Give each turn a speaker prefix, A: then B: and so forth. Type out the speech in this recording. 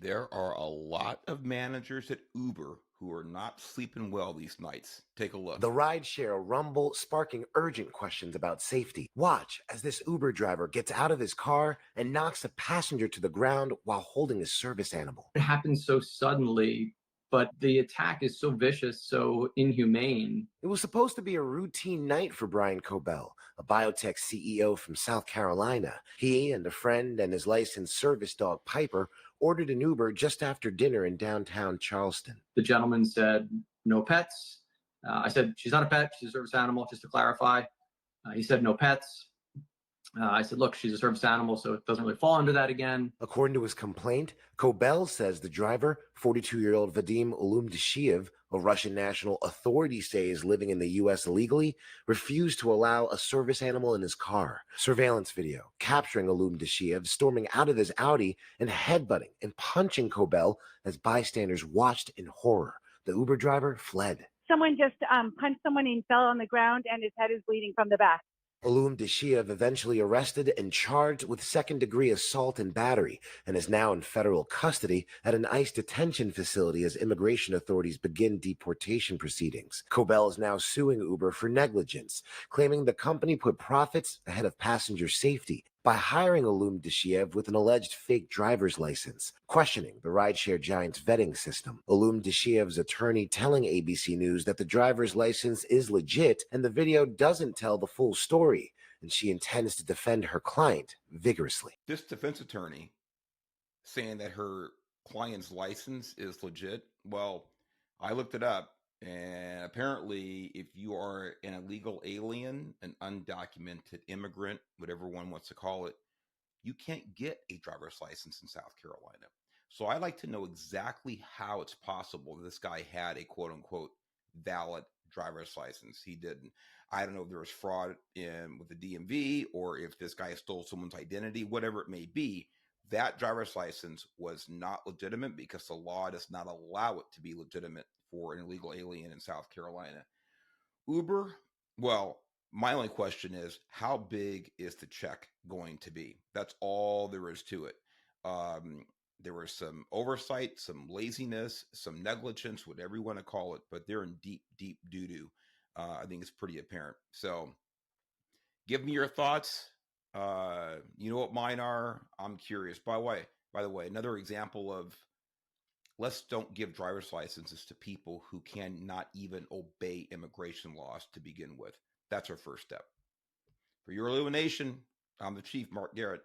A: There are a lot of managers at Uber who are not sleeping well these nights. Take a look.
B: The rideshare rumble sparking urgent questions about safety. Watch as this Uber driver gets out of his car and knocks a passenger to the ground while holding his service animal.
C: It happens so suddenly, but the attack is so vicious, so inhumane.
B: It was supposed to be a routine night for Brian Cobell, a biotech CEO from South Carolina. He and a friend and his licensed service dog Piper ordered an Uber just after dinner in downtown Charleston.
C: The gentleman said, no pets. I said, she's not a pet, she's a service animal, just to clarify. He said, no pets. I said, look, she's a service animal, so it doesn't really fall under that again.
B: According to his complaint, Kobel says the driver, 42-year-old Vadim Ulumdashiev, a Russian national authorities say is living in the U.S. illegally, refused to allow a service animal in his car. Surveillance video capturing Ulumdashiev storming out of his Audi and headbutting and punching Kobel as bystanders watched in horror. The Uber driver fled.
D: Someone just punched someone and fell on the ground, and his head is bleeding from the back.
B: Ulumdashiev eventually arrested and charged with second-degree assault and battery and is now in federal custody at an ICE detention facility as immigration authorities begin deportation proceedings. Kobel is now suing Uber for negligence, claiming the company put profits ahead of passenger safety by hiring Ulumdashiev with an alleged fake driver's license, questioning the rideshare giant's vetting system. Ulumdashiev's attorney telling ABC News that the driver's license is legit and the video doesn't tell the full story, and she intends to defend her client vigorously.
A: This defense attorney saying that her client's license is legit. Well, I looked it up, and apparently, if you are an illegal alien, an undocumented immigrant, whatever one wants to call it, you can't get a driver's license in South Carolina. So I'd like to know exactly how it's possible that this guy had a quote unquote valid driver's license. He didn't. I don't know if there was fraud with the DMV or if this guy stole someone's identity, whatever it may be. That driver's license was not legitimate because the law does not allow it to be legitimate for an illegal alien in South Carolina. Uber, well, my only question is, how big is the check going to be? That's all there is to it. There was some oversight, some laziness, some negligence, whatever you want to call it, but they're in deep, deep doo-doo. I think it's pretty apparent. So give me your thoughts. You know what mine are? I'm curious. By the way, another example of let's don't give driver's licenses to people who cannot even obey immigration laws to begin with. That's our first step. For your illumination, I'm the Chief, Mark Garrett.